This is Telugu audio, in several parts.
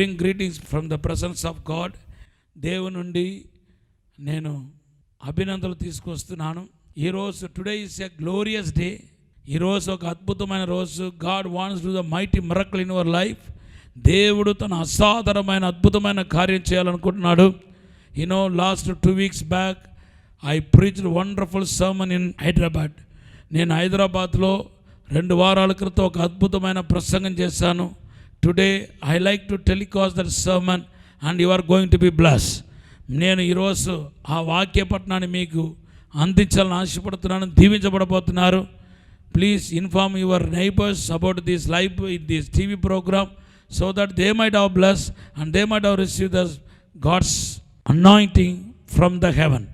Bring greetings from the presence of God. దేవుని నుండి నేను అభినందనలు తీసుకొస్తున్నాను. ఈరోజు today is a glorious day. ఈరోజు ఒక అద్భుతమైన రోజు. God wants to the mighty miracle in your life. దేవుడు తన అసాధారణమైన అద్భుతమైన కార్యం చేయాలనుకుంటున్నాడు. Last 2 weeks back I preached wonderful sermon in Hyderabad. నేను హైదరాబాద్లో 2 వారాల క్రితం ఒక అద్భుతమైన ప్రసంగం చేశాను. Today I like to telecast that sermon and you are going to be bless. నేను ఈరోజు ఆ వాక్యపట్నాన్ని మీకు అందించాలని ఆశపడుతున్నాను. దీవించబడబోతున్నారు. Please inform your neighbours about this live this TV programme so that they might have bless and they might have receive the God's anointing from the heaven.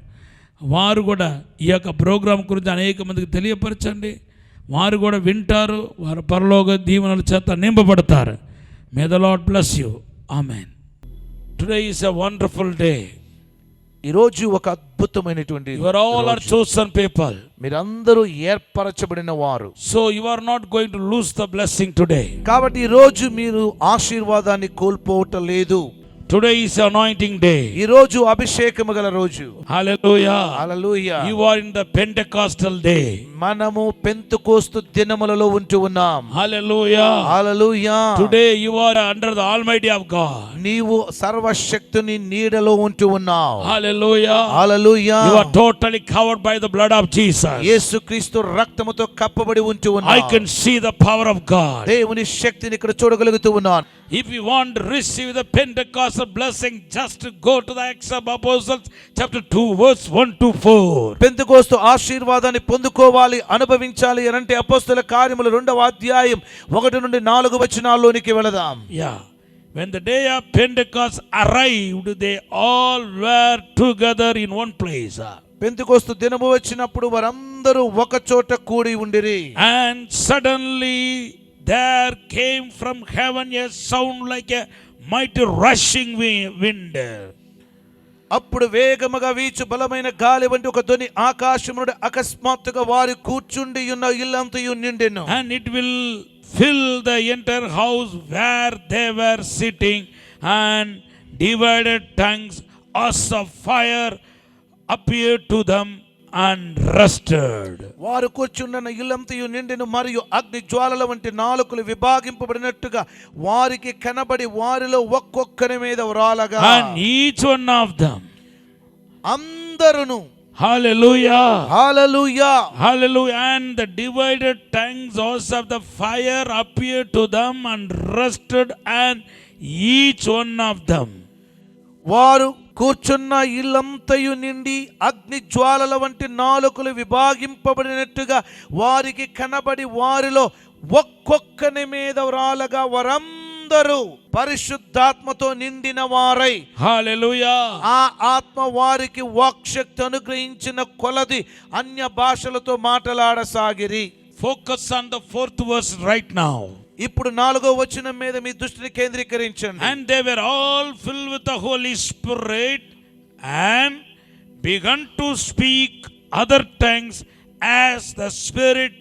వారు కూడా ఈ యొక్క ప్రోగ్రాం గురించి అనేక మందికి తెలియపరచండి. వారు కూడా వింటారు. వారు పరలోక దీవెనల చేత నింపబడతారు. May the Lord bless you. Amen. Today is a wonderful day. ఈరోజు ఒక అద్భుతమైనటువంటి you are all are chosen people. మీరందరూ ఏర్పరచబడిన వారు. So you are not going to lose the blessing today. కాబట్టి ఈ రోజు మీరు ఆశీర్వాదాన్ని కోల్పోవటం లేదు. Today is anointing day. ఈ రోజు అభిషేకము గల రోజు. Hallelujah. Hallelujah. You are in the Pentecostal day. మనము పెంతెకోస్తు దినములలో ఉంటూ ఉన్నాం. Hallelujah. Hallelujah. Today you are under the Almighty of God. నీవు సర్వశక్తుని నీడలో ఉంటూ ఉన్నావు. Hallelujah. Hallelujah. You are totally covered by the blood of Jesus. యేసుక్రీస్తు రక్తముతో కప్పబడి ఉంటూ ఉన్నావు. I can see the power of God. దేవుని శక్తిని ఇక్కడ చూడగలుగుతూ ఉన్నాను. If you want to receive the Pentecostal blessing, just go to the Acts of Apostles chapter 2 verse 1 to 4. Pentecost ఆశీర్వాదాన్ని పొందుకోవాలి, అనుభవించాలి అంటే అపోస్తలుల కార్యములు 2వ అధ్యాయం 1 నుండి 4 వచనాల్లోనికి వెళదాం. Yeah. When the day of Pentecost arrived, they all were together in one place. Pentecost దినము వచ్చినప్పుడు వారందరూ ఒక చోట కూడి ఉండిరి. And suddenly there came from heaven a sound like a mighty rushing wind. అప్పుడు వేగముగా వీచు బలమైన గాలి వంటి ఒక ధ్వని ఆకాశం నుండి అకస్మాత్తుగా వారు కూర్చుండి ఉన్న ఇల్లంతయు నిండెను. And it will fill the entire house where they were sitting, and divided tongues as of fire appeared to them and rested. వారు కూర్చున్న ఇల్లంతయు నిండెను మరియు అగ్ని జ్వాలల వంటి నాలుకలు విభాగింపబడినట్టుగా వారికి కనబడి వారిలో ఒక్కొక్కరి మీద వ్రాలగా. And each one of them, అందరును hallelujah, hallelujah, hallelujah, and the divided tongues as of the fire appeared to them and rested, and each one of them. వారు కూర్చున్న ఇల్లంతయు నిండి అగ్ని జ్వాలల వంటి నాలుకలు విభాగింపబడినట్టుగా వారికి కనబడి వారిలో ఒక్కొక్కని మీద వ్రాలగా వారందరూ పరిశుద్ధాత్మతో నిండిన వారై, హల్లెలూయా, ఆ ఆత్మ వారికి వాక్శక్తి అనుగ్రహించిన కొలది అన్య భాషలతో మాట్లాడసాగిరి. Focus on the 4th verse right now. ఇప్పుడు 4వ వచనం మీద మీ దృష్టిని కేంద్రీకరించండి. And they were all filled with the Holy Spirit and began to speak other tongues as the Spirit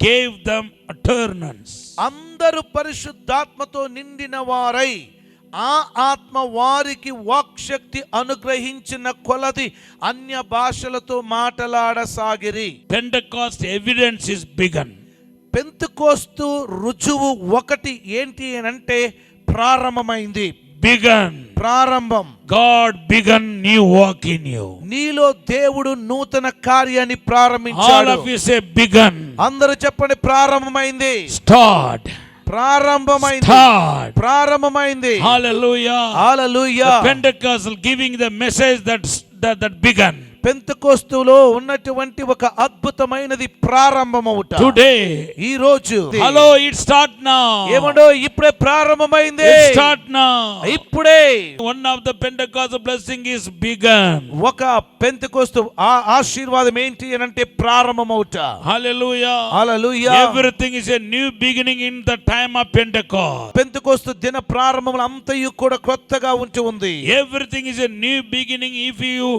gave them utterance. అందరూ పరిశుద్ధాత్మతో నిండిన వారై ఆ ఆత్మ వారికి వాక్శక్తి అనుగ్రహించిన కొలది అన్య భాషలతో మాట్లాడసాగిరి. Pentecost evidence is begun. Pentecost రుజువు ఒకటి ఏంటి అంటే ప్రారంభమైంది. Begun. ప్రారంభం. God began new work in you. నీలో దేవుడు నూతన కార్యాన్ని All ప్రారంభించాడు. of you say begun. అందరూ చెప్పండి ప్రారంభమైంది. Start. ప్రారంభమైంది. Start. ప్రారంభమైంది. Hallelujah. Hallelujah. The Pentecostal giving the message that began. పెంతెకోస్తులో ఉన్నటువంటి ఒక అద్భుతమైనది ప్రారంభమవుట. Today, ఈ రోజు hello, it start now. ఏమండో ఇప్పుడే ప్రారంభమైంది. It start now. ఇప్పుడే One of the Pentecostal blessing is begun. ఒక పెంతెకోస్తు ఆశీర్వాదం ఏంటి అని అంటే ప్రారంభమవుట. Hallelujah. Hallelujah. Everything is a new beginning in the time of Pentecost. Pentecost దిన ప్రారంభములు అంతయు కూడా కొత్తగా ఉంటూ ఉంది. Everything is a new beginning if you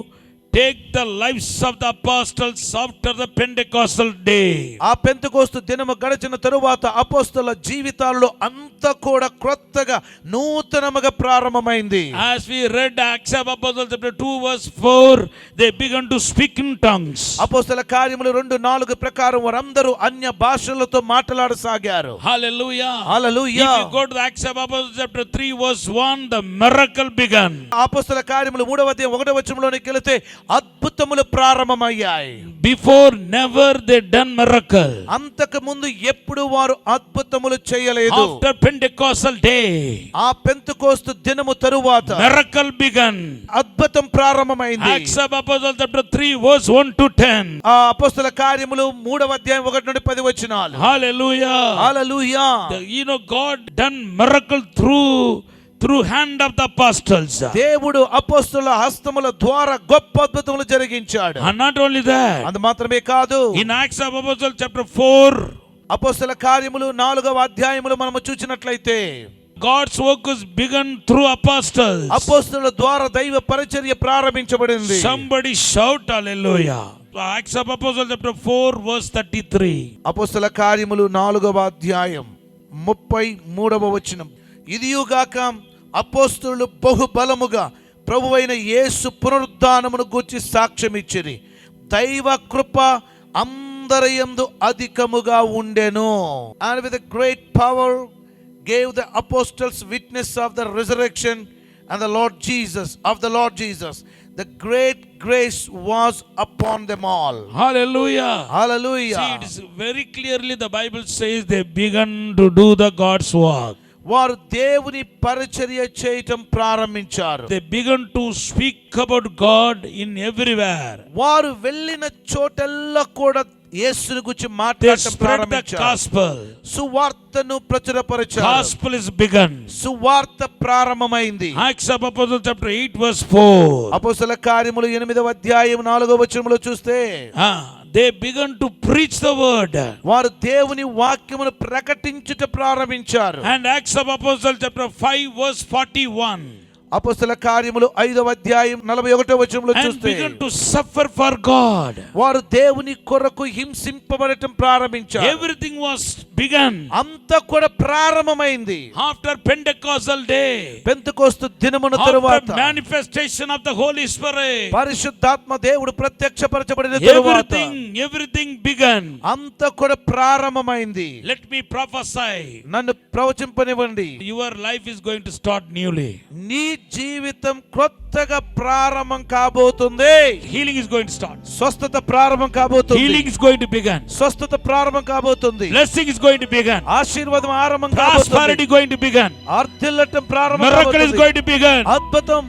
take the lives of the apostles after the Pentecostal day. ఆ పెంతెకోస్తు దినము గడిచిన తరువాత అపోస్తలుల జీవితాల్లో అంతా కూడా క్రొత్తగా నూతనముగా ప్రారంభమైంది. As we read Acts of Apostles chapter 2 verse 4, they began to speak in tongues. అపోస్తల కార్యములు 2:4 ప్రకారం వారందరూ అన్య భాషలతో మాట్లాడసాగారు. Hallelujah. Hallelujah. If you go to the Acts of Apostles chapter 3 verse 1, the miracle began. అపోస్తల కార్యములు 3వ అధ్యాయం 1వ వచనంలోనికి వెళితే అద్భుతములు ప్రారంభమయ్యాయి. Before never they done miracle. అంతకు ముందు ఎప్పుడు వారు అద్భుతములు చేయలేదు. After Pentecostal day, ఆ పెంతెకోస్తు దినము తరువాత miracle began. అద్భుతం ప్రారంభమైంది. Acts of Apostles chapter 3 verse 1 to 10. ఆ అపోస్తల కార్యములు 3వ అధ్యాయం 1 నుండి 10 వచనాలు. Hallelujah. Hallelujah. God done miracle through hand of the apostles. దేవుడు అపోస్తలుల హస్తముల ద్వారా గొప్ప అద్భుతములు జరిగించాడు. And not only that, అది మాత్రమే కాదు, in Acts of Apostles chapter 4, అపోస్తల కార్యములు 4వ అధ్యాయములు మనము చూసినట్లయితే God's work is begun through apostles. అపోస్తలుల ద్వారా దైవ పరిచర్య ప్రారంభించబడింది. Somebody shout hallelujah. Acts of Apostles chapter 4 verse 33. అపోస్తల కార్యములు 4వ అధ్యాయం 33వ వచనం. ఇదియుగాక అపోస్తలులు బహుబలముగా ప్రభువైన యేసు పునరుద్ధానమును గూర్చి సాక్ష్యం ఇచ్చిరి. దైవ కృప అందరి యందు అధికముగా ఉండెను. And with a great power gave the apostles witness of the resurrection and the Lord Jesus. The great grace was upon them all. Hallelujah. Hallelujah. See, it is very clearly the Bible says they began to do the God's work. వారు దేవుని పరిచర్య చేయటం ప్రారంభించారు. They began to speak about God in everywhere. వారు వెళ్ళిన చోటెల్లా కూడా యేసుని గురించి They మాట్లాడటం spread the ప్రారంభించారు. gospel. సువార్తను ప్రచురపరిచారు. Gospel is begun. సువార్త ప్రారంభమైంది. Acts of Apostles chapter 8 verse 4. అపోస్తల కార్యములు 8వ అధ్యాయం 4వ వచనములో చూస్తే They began to preach the word. వారు దేవుని వాక్యమును ప్రకటించుట ప్రారంభించారు. And Acts of Apostles chapter 5 verse 41. అపోస్తల కార్యములు 5వ అధ్యాయం 41వ వచనంలో And చూస్తే began to suffer for God. వారు దేవుని కొరకు హింసింపబడటం ప్రారంభించారు. Everything was begun. అంతా కూడా ప్రారంభమైంది. After Pentecostal day, పెంతెకోస్తు దినమున after తరువాత manifestation of the Holy Spirit, పరిశుద్ధాత్మ దేవుడు ప్రత్యక్షపరచబడిన తరువాత everything began. అంతా కూడా ప్రారంభమైంది. Let me prophesy. నన్ను ప్రవచింపనివ్వండి. Your life is going to start newly. నీ జీవితం క్రొత్తగా ప్రారంభం కాబోతుంది. Healing is going to start. స్వస్థత ప్రారంభం కాబోతుంది. Healing is going to begin. స్వస్థత ప్రారంభం కాబోతుంది. Blessing is going to begin. ఆశీర్వాదం ఆరంభం Prosperity కాబోతుంది. going to begin. ఆర్తిల్లటం ప్రారంభం Miracle is కాబోతుంది. going to begin. అద్భుతం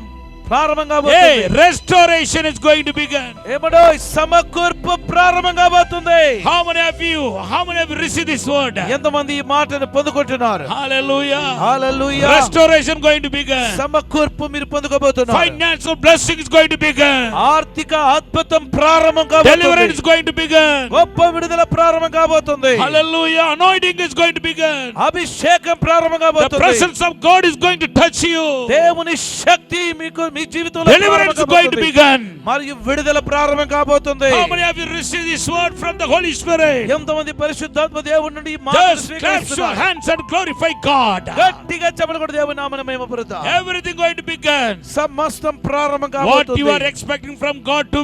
ప్రారంభం Hey, కాబోతుంది. restoration is going to begin. ఏమడో సమకూర్పు ప్రారంభం కాబోతుంది. How many of you have received this word? ఎంతమంది ఈ మాటను పొందుకుంటున్నారు? Hallelujah. Hallelujah. Restoration going to begin. సమకూర్పు మీరు పొందుకోబోతున్నారు. Financial blessing is going to begin. ఆర్థిక అద్భుతం ప్రారంభం కాబోతుంది. Deliverance is going to begin. గొప్ప విడుదల ప్రారంభం కాబోతుంది. Hallelujah. Anointing is going to begin. అభిషేకం ప్రారంభం The కాబోతుంది. presence of God is going to touch you. దేవుని శక్తి మీకు మీ జీవితంలో Deliverance is going to begin. మరియు విడుదల ప్రారంభం కాబోతుంది. How many of you received this word from the Holy Spirit? ఎంతమంది పరిశుద్ధాత్మ దేవుని నుండి ఈ మాటను Just clap your స్వీకరిస్తున్నారు? hands and glorify God. గట్టిగా చెప్పండి కూడా దేవుని నామమున మహిమపరుద్దాం. Everything going to begin. సమస్తం ప్రారంభం What you కాబోతుంది. are expecting from God to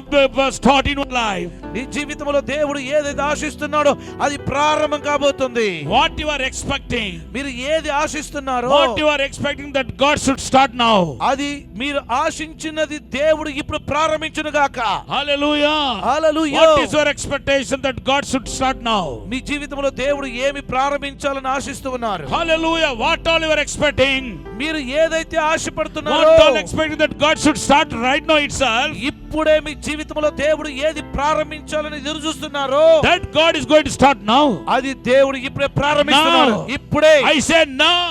start in your life. నీ జీవితంలో దేవుడు ఏదైతే ఆశిస్తున్నాడో అది ప్రారంభం కాబోతుంది. What you are expecting. మీరు ఏది ఆశిస్తున్నారో What you are expecting that God should start now. అది మీరు ఆశించినది దేవుడు ఇప్పుడు ప్రారంభించును గాక. Hallelujah. Hallelujah. What is your expectation that God should start now? మీ జీవితంలో దేవుడు ఏమి ప్రారంభించాలని ఆశిస్తూ ఉన్నారు? Hallelujah. What all you are expecting? మీరు ఏదైతే ఆశపడుతున్నారో What all expecting that God should start right now itself? ఇప్పుడే మీ జీవితంలో దేవుడు ఏది ప్రారంభించాలని ఎదురు చూస్తున్నారో That God is going to start now. అది దేవుడు ఇప్పుడే ప్రారంభిస్తున్నాడు. Now. ఇప్పుడే I said now.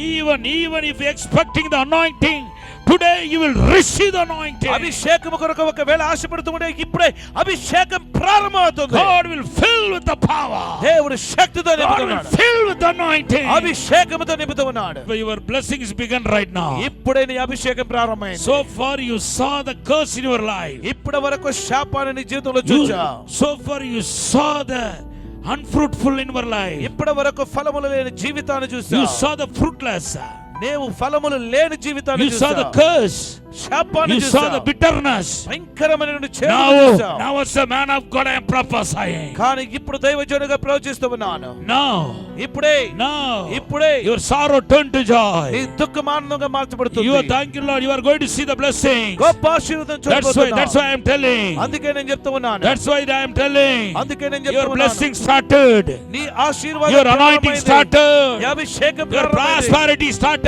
Even if you expecting the anointing, today you will receive the anointing. అభిషేకము కొరకు ఒకవేళ ఆశపడుతుంటే ఇప్పుడే అభిషేకం ప్రారంభమవుతుంది. God will fill with the power. దేవుడు శక్తితో God will నింపుతున్నాడు. fill with the anointing. అభిషేకముతో నింపుతున్నాడు. Your blessings begin right now. ఇప్పుడే నీ అభిషేకం ప్రారంభమైంది. So far you saw the curse in your life. ఇప్పటి వరకు శాపాన్ని నీ జీవితంలో చూచావు. So far you saw the unfruitful in your life. ఇప్పటి వరకు ఫలములు లేని జీవితాన్ని You చూసావు. saw the fruitless. నీవు ఫలములు లేని జీవితాన్ని You saw the చూసావు. curse. శాపాన్ని You saw the చూసావు. bitterness. భయంకరమైన చేదును చూసావు. Now as a man of God I am prophesying. కానీ ఇప్పుడు దైవజనుడిగా ప్రవచిస్తూ ఉన్నాను. Now ఇప్పుడే your sorrow turned to నీ joy. దుఃఖం ఆనందంగా మార్చబడుతుంది. You are thanking Lord. You are going to see the blessings. గొప్ప ఆశీర్వాదం That's చూడబోతున్నావు. why I am telling. అందుకే నేను చెప్తూ ఉన్నాను. That's why I am telling. అందుకే నేను Your చెప్తూ ఉన్నాను. blessing started. నీ ఆశీర్వాదం Your anointing ప్రారంభమైంది. started. నీ అభిషేకం Your ప్రారంభమైంది. prosperity started.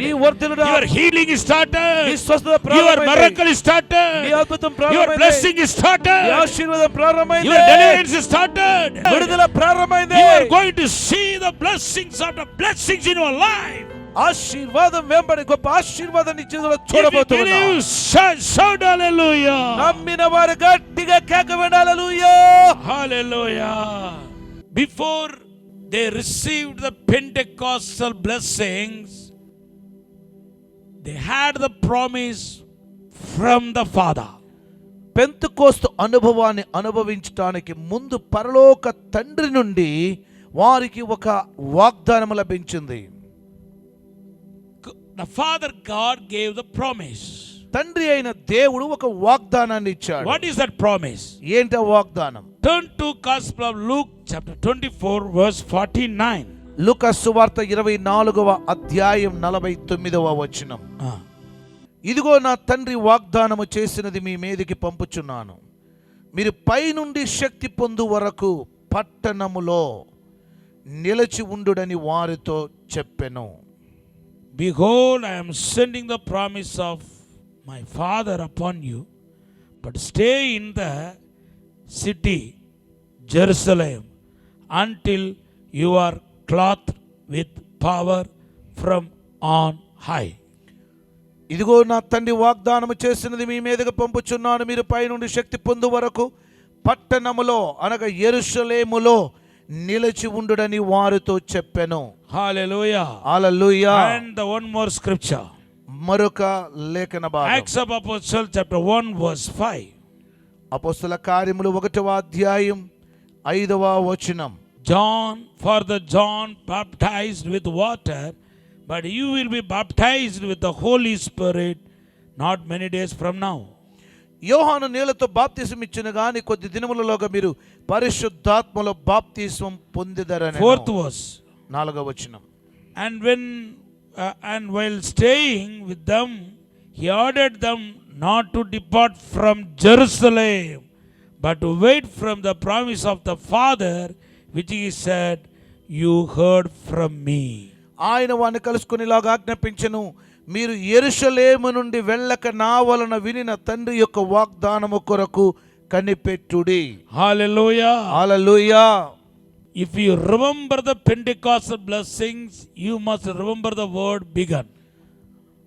నీ వర్ధనలు, Your healing is నీ started. స్వస్థత Your ప్రారంభమైంది. miracle is నీ started. అద్భుతం Your ప్రారంభమైంది. blessing is నీ started. ఆశీర్వాదం ప్రారంభమైంది. Your deliverance is started. విడుదల ప్రారంభమైంది. You are going to see the blessings after blessings in your life. ఆశీర్వాదం వెంబడి గొప్ప ఆశీర్వాదం నీ జీవితంలో If you చూడబోతున్నావు. believe, shout hallelujah. నమ్మిన వారు గట్టిగా కేక వేయండి, హల్లెలూయా. Hallelujah. Before they received the Pentecostal blessings, they had the promise from the Father. Pentecost అనుభవాన్ని అనుభవించడానికి ముందు పరలోక తండ్రి నుండి వారికి ఒక వాగ్దానం లభించింది. The Father God gave the promise. తండ్రి అయిన దేవుడు ఒక వాగ్దానాన్ని ఇచ్చాడు. What is that promise? ఏంటి ఆ వాగ్దానం? Turn to Gospel of Luke chapter 24 verse 49. లూకా సువార్త 24వ అధ్యాయం 49వ వచనం. ఇదిగో నా తండ్రి వాగ్దానము చేసినది మీ మీదికి పంపుచున్నాను. మీరు పైనుండి శక్తి పొందు వరకు పట్టణములో నిలిచి ఉండుడని వారితో చెప్పెను. Behold, I am sending the promise of my Father upon you, but stay in the city, Jerusalem, until you are clothed with power from on high. ఇదిగో నా తండ్రి వాగ్దానము చేసినది మీ మీదకి పంపుచున్నాను. మీరు పైనుండి శక్తి పొందు వరకు పట్టణములో అనగా యెరూషలేములో నిలిచి ఉండుడని వారితో చెప్పెను. Hallelujah. Hallelujah. And the one more scripture. మరొక లేఖన భాగం. Acts of Apostles chapter 1 verse 5. అపొస్తల కార్యములు 1వ అధ్యాయం 5వ వచనం. John baptized with water, but you will be baptized with the Holy Spirit not many days from now. యోహాను నీళ్లతో బాప్తిసం ఇచ్చిన గాని కొద్ది దినములలోగా మీరు పరిశుద్ధాత్మలో బాప్తిసం పొందిదరని. 4th verse. 4వ వచనం. And while staying with them, he ordered them not to depart from Jerusalem, but to wait from the promise of the Father, which he said, you heard from me. ఆయన వారిని కలుసుకునేలాగా ఆజ్ఞాపించెను. మీరు యెరూషలేము నుండి వెళ్ళక నా వలన వినిన తండ్రి యొక్క వాగ్దానము కొరకు కనిపెట్టుడి. Hallelujah. Hallelujah. If you remember the Pentecostal blessings, you must remember the word begun.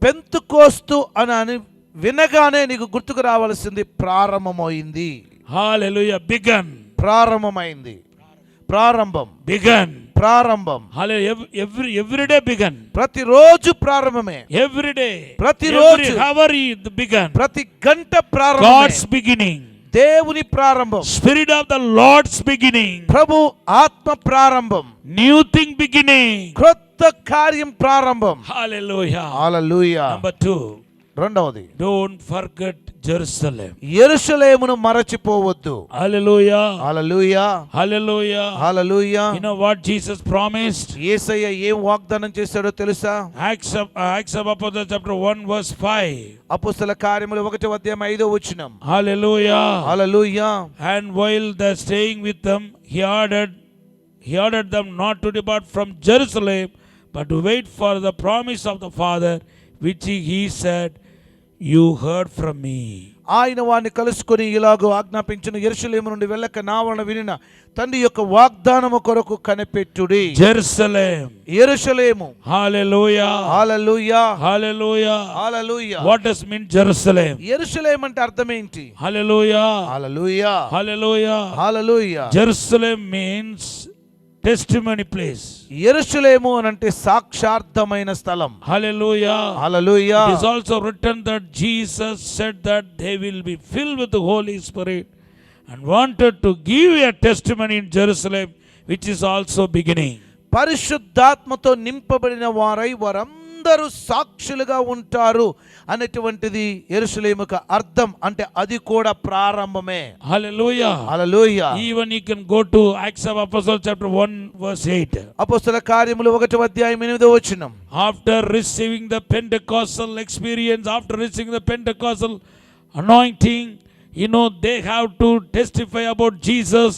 Pentecost అని వినగానే నీకు గుర్తుకు రావాల్సింది ప్రారంభమైంది. Hallelujah. Begun. ప్రారంభమైంది. ప్రారంభం. Begun. ప్రారంభం. Hallelujah. Every day begun. ప్రతిరోజు ప్రారంభమే. Every day. ప్రతిరోజు. Every hour begun. ప్రతి గంట ప్రారంభమే. God's beginning. దేవుని ప్రారంభం. Spirit of the Lord's beginning. ప్రభు ఆత్మ ప్రారంభం. New thing beginning. క్రొత్త కార్యం ప్రారంభం. Hallelujah. హల్లెలూయా. Number 2. రెండవది, Don't forget Jerusalem. యెరూషలేమును మరచిపోవద్దు. Hallelujah. Hallelujah. Hallelujah. Hallelujah. You know what Jesus promised? యేసయ్య ఏం వాగ్దానం చేశాడో తెలుసా? Acts of Apostles chapter 1 verse 5. అపొస్తల కార్యములు 1వ అధ్యాయం 5వ వచనం. Hallelujah. Hallelujah. And while they are staying with them, he ordered them not to depart from Jerusalem, but to wait for the promise of the Father, which he said, you heard from me. ఆయన వారిని కలుసుకొని ఇలాగో ఆజ్ఞాపించిన, యెరూషలేము నుండి వెళ్ళక నా వలన వినిన తండ్రి యొక్క వాగ్దానము కొరకు కనిపెట్టుడి. Jerusalem. యెరూషలేము. Hallelujah. Hallelujah. Hallelujah. Hallelujah. What does mean Jerusalem? యెరూషలేము అంటే అర్థం ఏంటి? Hallelujah. హల్లెలూయా. Hallelujah. హల్లెలూయా. Jerusalem means testimony place. యెరూషలేము అనంటే సాక్షార్థమైన స్థలం. Hallelujah. Hallelujah. It is also written that Jesus said that they will be filled with the Holy Spirit and wanted to give a testimony in Jerusalem, which is also beginning. పరిశుద్ధాత్మతో నింపబడిన వారై వారందరూ సాక్షులుగా ఉంటారు అనేటువంటిది యెరూషలేముకు అర్థం. అంటే అది కూడా ప్రారంభమే. Hallelujah. Hallelujah. Even you can go to Acts of Apostles chapter 1 verse 8. అపొస్తలుల కార్యములు 1వ అధ్యాయం 8వ వచనం. After receiving the Pentecostal experience, after receiving the Pentecostal anointing, they have to testify about Jesus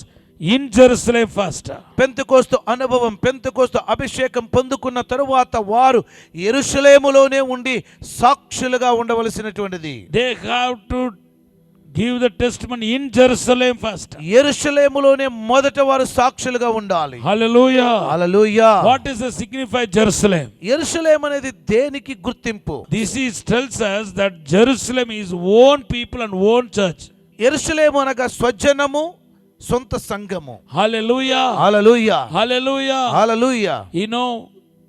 in Jerusalem first. Pentecost అనుభవం, పెంతెకోస్తు అభిషేకం పొందుకున్న తరువాత వారు యెరూషలేములోనే ఉండి సాక్షులుగా ఉండవలసినటువంటిది. They have to give the testimony in Jerusalem first. యెరూషలేములోనే మొదట వారు సాక్షులుగా ఉండాలి. Hallelujah. Hallelujah. What is the signify Jerusalem? యెరూషలేము అనేది దేనికి గుర్తింపు? This is tells us that Jerusalem is own people and own church. యెరూషలేము అనగా స్వజనము, సొంత సంఘము. Hallelujah. Hallelujah. Hallelujah. Hallelujah.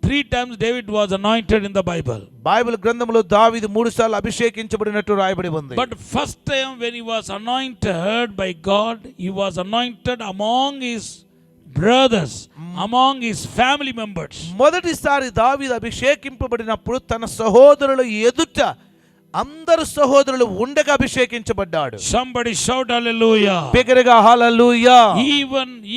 3 times David was anointed in the Bible. Bible గ్రంథంలో దావీదు 3 సార్లు అభిషేకించబడినట్టు రాయబడి ఉంది. But first time when he was anointed by God, he was anointed among his brothers, among his family members. మొదటిసారి దావీదు అభిషేకింపబడినప్పుడు తన సహోదరుల ఎదుట అందరు సహోదరులు ఉండగా అభిషేకించబడ్డాడు. Somebody shout hallelujah. బిగ్గరగా హల్లెలూయా.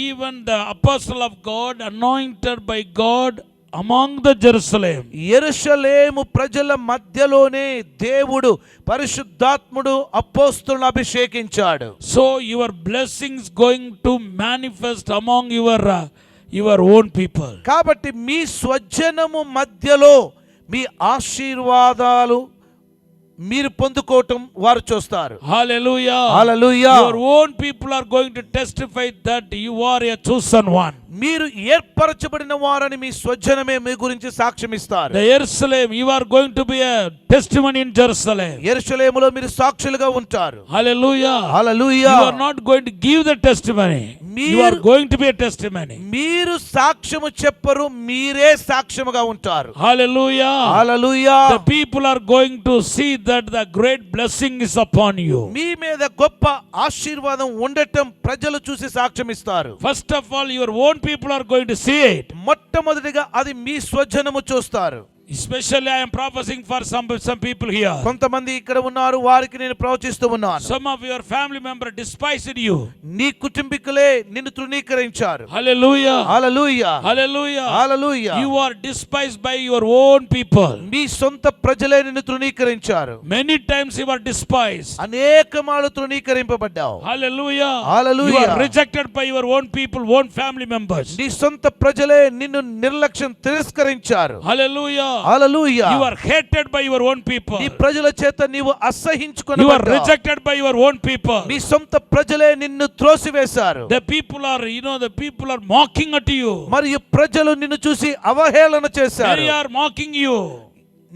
Even the apostle of God anointed by God among the Jerusalem. యెరూషలేము ప్రజల మధ్యలోనే దేవుడు పరిశుద్ధాత్ముడు అపోస్తలులను అభిషేకించాడు. So your blessings going to manifest among your own people. కాబట్టి మీ స్వజనము మధ్యలో మీ ఆశీర్వాదాలు మీరు పొందుకోవటం వారు చూస్తారు. Hallelujah. Hallelujah. Your own people are going to testify that you are a chosen one. మీరు ఏర్పరచబడిన వారని మీ స్వజనమే మీ గురించి సాక్ష్యం ఇస్తారు. The Jerusalem, you are going to be a testimony in Jerusalem. యెరూషలేములో మీరు సాక్షులుగా ఉంటారు. Hallelujah. Hallelujah. You are not going to give the testimony. You are going to be a testimony. మీరు సాక్ష్యము చెప్పరు, మీరే సాక్ష్యముగా ఉంటారు. Hallelujah. Hallelujah. The people are going to see that the great blessing is upon you. మీ మీద గొప్ప ఆశీర్వాదం ఉండటం ప్రజలు చూసి సాక్ష్యం ఇస్తారు. First of all, your own people are going to see it. మొట్టమొదటిగా అది మీ స్వజనము చూస్తారు. Especially I am prophesying for some people here. కొంతమంది ఇక్కడ ఉన్నారు, వారికి నేను ప్రవచిస్తూ ఉన్నాను. Some of your family member despised you. నీ కుటుంబీకులే నిన్ను తృణీకరించారు. Hallelujah. Hallelujah. Hallelujah. Hallelujah. You are despised by your own people. మీ సొంత ప్రజలే నిన్ను తృణీకరించారు. Many times you are despised. అనేకమాలు తృణీకరింపబడ్డావు. Hallelujah. Hallelujah. You are rejected by your own people, own family members. నీ సొంత ప్రజలే నిన్ను నిర్లక్ష్యం తిరస్కరించారు. Hallelujah. Hallelujah. You are hated by your own people. నీ ప్రజల చేత నీవు You are అసహించుకొనబడ్డావు. rejected by your own people. నీ సొంత ప్రజలే నిన్ను త్రోసివేశారు. The people are mocking at you. మరియు ప్రజలు నిన్ను చూసి అవహేళన చేశారు. They are mocking you.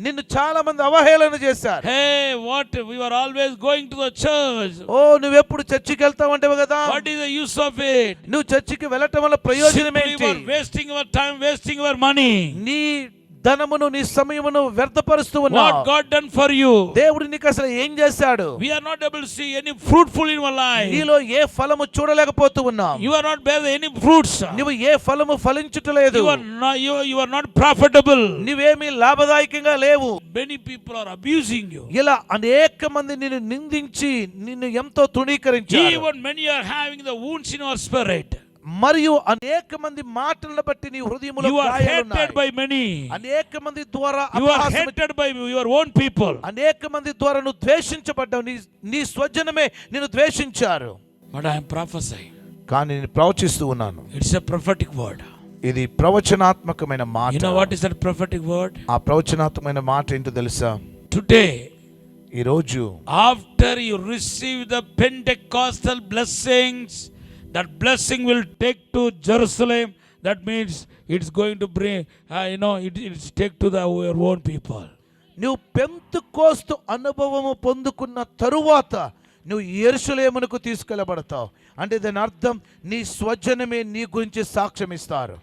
నిన్ను చాలా మంది అవహేళన చేశారు. Hey, what? We were always going to the church. ఓ నువ్వెప్పుడు చర్చికి వెళ్తావంటే కదా. What is the use of it? నువ్వు చర్చికి వెళ్ళటం వల్ల ప్రయోజనం Simply ఏంటి? you are wasting your time, wasting your money. నీ ధనమును నీ సమయమును వ్యర్థపరుస్తూ ఉన్నావు. What God done for you? దేవుడు నీకు అసలు ఏం చేశాడు? We are not able to see any fruitful in our life. నీలో ఏ ఫలము చూడలేకపోతూ ఉన్నావు. You are not bearing any fruits. నువ్వు ఏ ఫలము ఫలించుటలేదు. You are not profitable. నువ్వేమీ లాభదాయకంగా లేవు. Many people are abusing you. ఇలా అనేక మంది నిన్ను నిందించి నిన్ను ఎంతో తృణీకరించారు. Even many are having the wounds in our spirit. మరియు అనేక మంది మాటలను బట్టి నీ హృదయములో You are గాయాలున్నాయి. hated by many. అనేక మంది ద్వారా You are hated by your own people. అనేక మంది ద్వారా నువ్వు ద్వేషించబడ్డావు. నీ స్వజనమే నిన్ను ద్వేషించారు. But I am prophesying. కానీ నేను ప్రవచిస్తూ ఉన్నాను. It's a prophetic word. ఇది ప్రవచనాత్మకమైన మాట. You know what is that prophetic word? ఆ ప్రవచనాత్మకమైన మాట ఏంటో తెలుసా? Today ఈరోజు after you receive the Pentecostal blessings, that blessing will take to Jerusalem. That means it's going to bring, it's take to your own people. నువ్వు పెంతెకోస్తు అనుభవము పొందుకున్న తరువాత నువ్వు యెరూషలేమునకు తీసుకెళ్ళబడతావు. అంటే దాని అర్థం నీ స్వజనమే నీ గురించి సాక్ష్యం ఇస్తారు.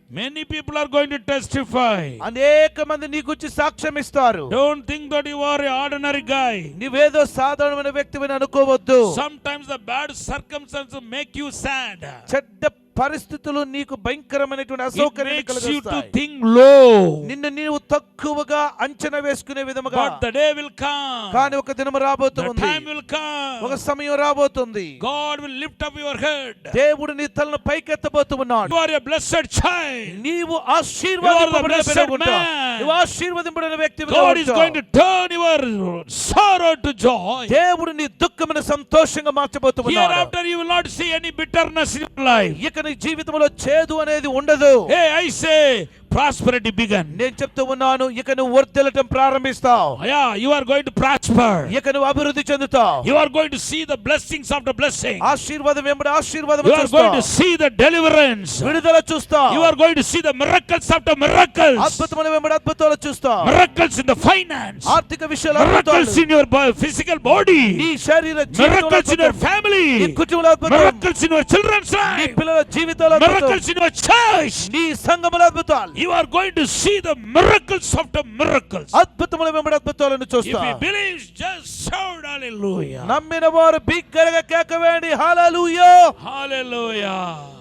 Many people are going to testify. అనేక మంది నీ గురించి సాక్ష్యం ఇస్తారు. Don't think that you are an ordinary guy. నువ్వేదో సాధారణమైన వ్యక్తివని అనుకోవద్దు. Sometimes the bad circumstances make you sad. చెడ్డ పరిస్థితులు నీకు భయంకరమైనటువంటి It అసౌకర్యాన్ని makes you to కలిగిస్తాయి. think low. నిన్ను నీవు తక్కువగా అంచనా వేసుకునే విధముగా. But the day will come. కానీ ఒక దినం The రాబోతుంది. time will come. ఒక సమయం రాబోతుంది. God will lift up your head. దేవుడు నీ తలను పైకెత్తబోతున్నాడు. You are a blessed child. నీవు ఆశీర్వాదింపబడిన blessed బిడ్డగా ఉంటావు. man. నువ్వు ఆశీర్వాదింపబడిన వ్యక్తిగా God is ఉంటావు. going to turn your sorrow to joy. దేవుడు నీ దుఃఖమును సంతోషంగా మార్చబోతున్నాడు. Hereafter you will not see any bitterness in your life. ఇక నీ జీవితంలో చేదు అనేది ఉండదు. Hey, I say prosperity began. నేను చెప్తూ ఉన్నాను, ఇక నువ్వు వర్ధిల్లటం ప్రారంభిస్తావు. Yeah, you are going to prosper. ఇక నువ్వు అభివృద్ధి చెందుతావు. You are going to see the blessings after blessing. ఆశీర్వాదం వెంబడి ఆశీర్వాదం You are going to చూస్తావు. see the deliverance. విడుదల చూస్తావు. You are going to see the miracles after miracles. అద్భుతముల వెంబడి అద్భుతాలు చూస్తావు. Miracles in the finance. ఆర్థిక విషయాలు Miracles అద్భుతాలు. in your physical body. నీ శరీర జీవితంలో Miracles in your అద్భుతం. family. నీ కుటుంబంలో అద్భుతం. Miracles in your children's నీ life. పిల్లల జీవితాలు అద్భుతం. Miracles in your church. నీ సంఘములో అద్భుతాలు. You are going to see the miracles after miracles. అద్భుతముల వెంబడి అద్భుతాలను If చూస్తావు. you believe, just shout hallelujah. నమ్మిన వారు బిగ్గరగా కేక వేయండి, హల్లెలూయా. Hallelujah.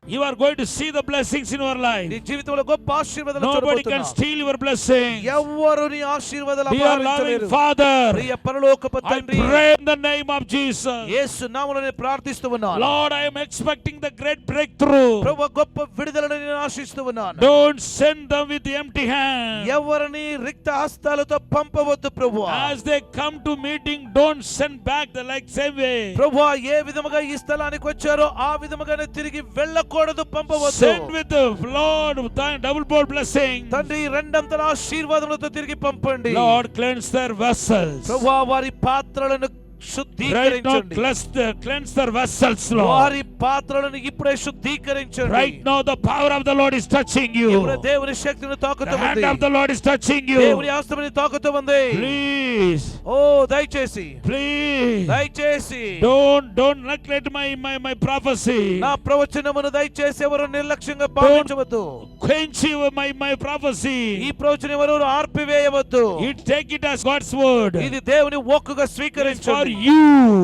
You are going to see the blessings in your life. నీ జీవితంలో గొప్ప ఆశీర్వాదాలు Nobody can చూడబోతున్నావు. steal your blessing. ఎవ్వరు నీ ఆశీర్వాదాలు Dear loving అపహరించలేరు. Father, ప్రియ పరలోకపు I తండ్రి, pray in the name of Jesus. యేసు నామములో నేను ప్రార్థిస్తూ ఉన్నాను. Lord, I am expecting the great breakthrough. ప్రభువా, గొప్ప విడుదలను నేను ఆశిస్తూ ఉన్నాను. Don't send them with empty hands. ఎవరిని రిక్త హస్తాలతో పంపవద్దు ప్రభువా. As they come to meeting, don't send back the like same way. ప్రభువా, ఏ విధముగా ఈ స్థలానికి వచ్చారో ఆ విధముగానే తిరిగి వెళ్ళకూడదు, పంపవద్దు. Send with the Lord double board blessing. తండ్రి, రెండంతల ఆశీర్వాదములతో తిరిగి పంపండి. Lord, cleanse their vessels. ప్రభువా, వారి పాత్రలను Right now, శుద్ధీకరించండి. cleanse their vessels, Lord. వారి పాత్రలను ఇప్పుడే శుద్ధీకరించండి. Right now, the power of the Lord is touching you. ఇప్పుడు దేవుని శక్తిని The తాకుతూ hand ఉంది. of the Lord is touching దేవుని you. హస్తముని తాకుతూ ఉంది. Please, ఓ దయచేసి please, దయచేసి don't neglect my prophecy. నా ప్రవచనమును దయచేసి ఎవరు నిర్లక్ష్యంగా భావించవద్దు. Quench my prophecy. ఈ ప్రవచనం ఎవరు ఆర్పివేయవద్దు. Take it as God's word. ఇది దేవుని వాక్కుగా It's for స్వీకరించండి. you.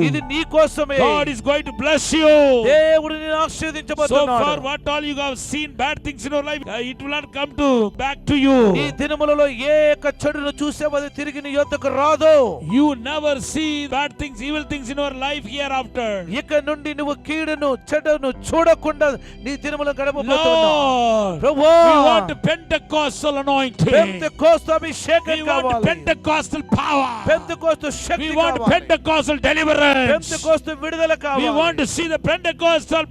ఇది నీ కోసమే. God is going to bless you. దేవుడు నిన్ను So far, ఆశీర్వదించబోతున్నాడు. what all you have seen bad things in your life, it will not come back to you. ఈ దినములలో ఏ యొక్క చెడును చూసావో అది తిరిగి నీ యొద్దకు రాదు. You never see bad things, evil things in your life hereafter. ఇక నుండి నువ్వు కీడును చెడును చూడకుండా నీ దినములను గడపబోతున్నావు. Lord, ప్రభువా, we want Pentecostal anointing. Pentecost అభిషేకం We want కావాలి. Pentecostal power. Pentecost We Shakti want కావాలి. Pentecostal deliverance. పెంతెకోస్తు విడుదల We కావాలి. want to see the Pentecostal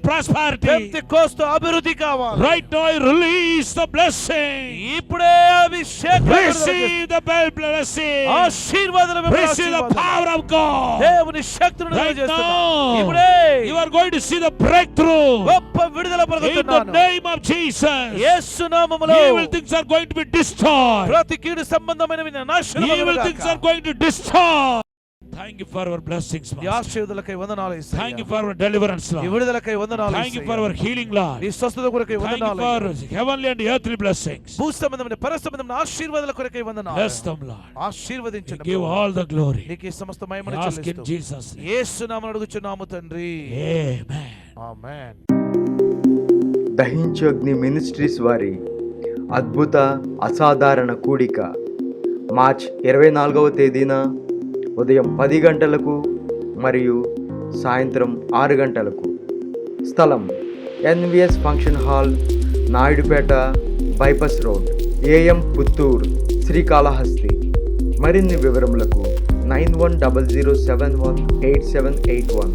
prosperity. Pentecost అభివృద్ధి కావాలి. Right now, I release the blessing. ఇప్పుడే అభిషేకం Receive the blessing. ఆశీర్వాదాలు Receive the power of God. దేవుని శక్తిని Right చేస్తున్నాను. now, ఇప్పుడే you are going to see the breakthrough. గొప్ప విడుదల In the పలుకుతున్నాను. name of Jesus, యేసు నామములో evil things are going to be destroyed. ప్రతి కీడు సంబంధమైనవి నాశనం Evil things are going to destroy. Thank you for our blessings, ఈ Master. ఆశీర్వాదాలకై వందనాలు యేసయ్యా. Thank you for our deliverance, ఈ Lord. విడుదలకై వందనాలు Thank you Yesayya. for our healing, Lord. నీ స్వస్థత కొరకై Thank you వందనాలు. for heavenly and earthly blessings. భూ సంబంధమైన పర సంబంధమైన ఆశీర్వాదాల కొరకై వందనాలు. Bless them, Lord. We ఆశీర్వదించండి give ప్రభువా. all the glory. నీకు ఈ సమస్త మహిమను We ask in చెల్లిస్తూ Jesus' name. యేసు నామమున అడుగుచున్నాము తండ్రి. Amen. ఆమేన్. దహించు అగ్ని మినిస్ట్రీస్ వారి అద్భుత అసాధారణ కూడిక మార్చ్ 24వ తేదీన ఉదయం 10 గంటలకు మరియు సాయంత్రం 6 గంటలకు. స్థలం NVS function hall, Naidupeta bypass road, AM Puttur, Srikalahasti. మరిన్ని వివరములకు 9100718781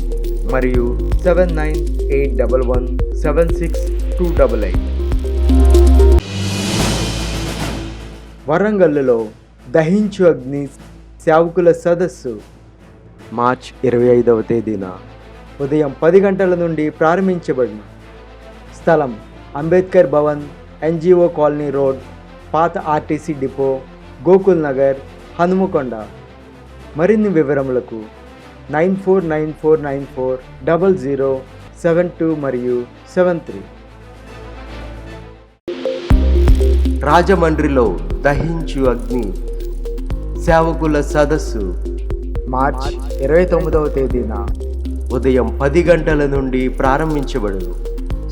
మరియు 7981176288. వరంగల్లో దహించు అగ్ని సేవకుల సదస్సు మార్చ్ 25వ తేదీన ఉదయం 10 గంటల నుండి ప్రారంభించబడిన. స్థలం Ambedkar Bhavan, NGO colony road, పాత RTC డిపో, గోకుల్ నగర్, హనుమకొండ. మరిన్ని వివరములకు 9494940072 మరియు 73. రాజమండ్రిలో దహించు అగ్ని సేవకుల సదస్సు మార్చ్ 29వ తేదీన ఉదయం 10 గంటల నుండి ప్రారంభించబడును.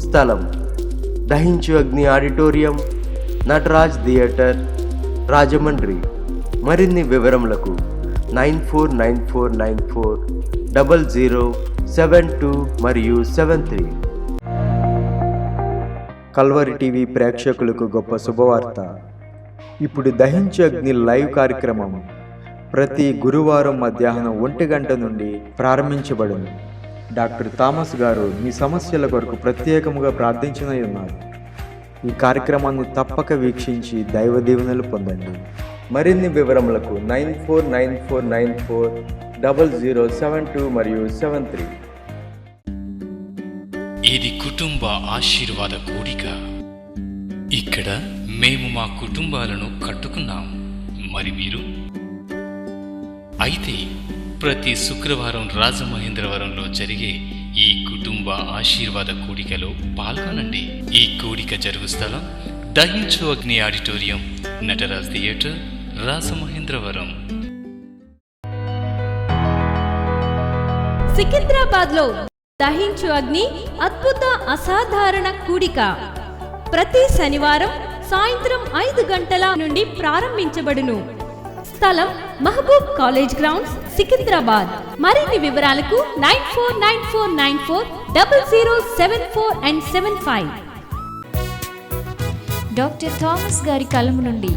స్థలం దహించు అగ్ని ఆడిటోరియం, నటరాజ్ థియేటర్, రాజమండ్రి. మరిన్ని వివరములకు 9494940072 మరియు 73. కల్వరి టీవీ ప్రేక్షకులకు గొప్ప శుభవార్త. ఇప్పుడు దహించు అగ్ని లైవ్ కార్యక్రమం ప్రతి గురువారం మధ్యాహ్నం 1 గంట నుండి ప్రారంభించబడును. డాక్టర్ థామస్ గారు మీ సమస్యల కొరకు ప్రత్యేకముగా ప్రార్థించనై ఉన్నారు. ఈ కార్యక్రమాన్ని తప్పక వీక్షించి దైవ దీవెనలు పొందండి. మరిన్ని వివరములకు 9494940072 మరియు 73. ఇది కుటుంబ ఆశీర్వాద కూడిక. ఇక్కడ మేము మా కుటుంబాలను కట్టుకున్నాం. మరి మీరు? అయితే ప్రతి శుక్రవారం రాజమహేంద్రవరంలో జరిగే ఈ కుటుంబ ఆశీర్వాద కూడికలో పాల్గొనండి. ఈ కూడిక జరుగు స్థలం దహించు అగ్ని ఆడిటోరియం, నటరాజ్ థియేటర్, రాజమహేంద్రవరం. సికింద్రాబాద్లో దహించు అగ్ని అద్భుత అసాధారణ కూడిక ప్రతి శనివారం సాయంత్రం 5 గంటల నుండి ప్రారంభించబడును. స్థలం మహబూబ్ కాలేజ్ గ్రౌండ్స్, సికింద్రాబాద్. మరిన్ని వివరాలకు 9494940074 and 75. డాక్టర్ థామస్ గారి కలము నుండి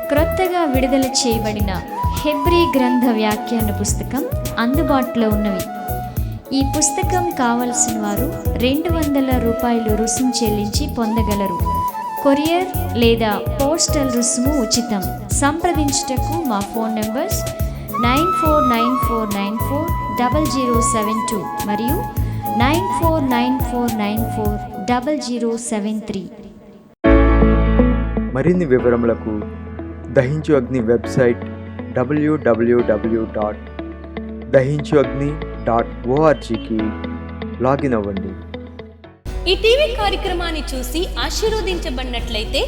క్రొత్తగా విడుదల చేయబడిన హెబ్రీ గ్రంథ వ్యాఖ్యాన పుస్తకం అందుబాటులో ఉన్నవి. ఈ పుస్తకం కావలసిన వారు $200 రుసుము చెల్లించి పొందగలరు. కొరియర్ లేదా పోస్టల్ రుసుము ఉచితం. సంప్రదించుటకు మా ఫోన్ నంబర్స్ 9494940072 మరియు 9494940073. మరిన్ని వివరములకు దహించు అగ్ని వెబ్సైట్ www.dahinchuagni.orgకి లాగిన్ అవ్వండి. ఈ టీవీ కార్యక్రమాన్ని చూసి ఆశీర్వదించబడినట్లయితే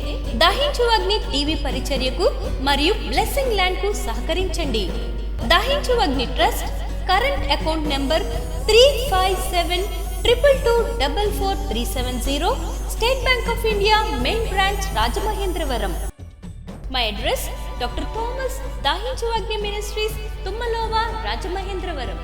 దహించు అగ్ని టీవీ పరిచర్యకు మరియు బ్లెస్సింగ్ ల్యాండ్ కు సహకరించండి. Dahinchu Agni trust current account number 357222444370, State Bank of India main branch, Rajamahendravaram. My address doctor Thomas Dahinchu Agni ministries, తుమ్మలోవా, Rajamahendravaram.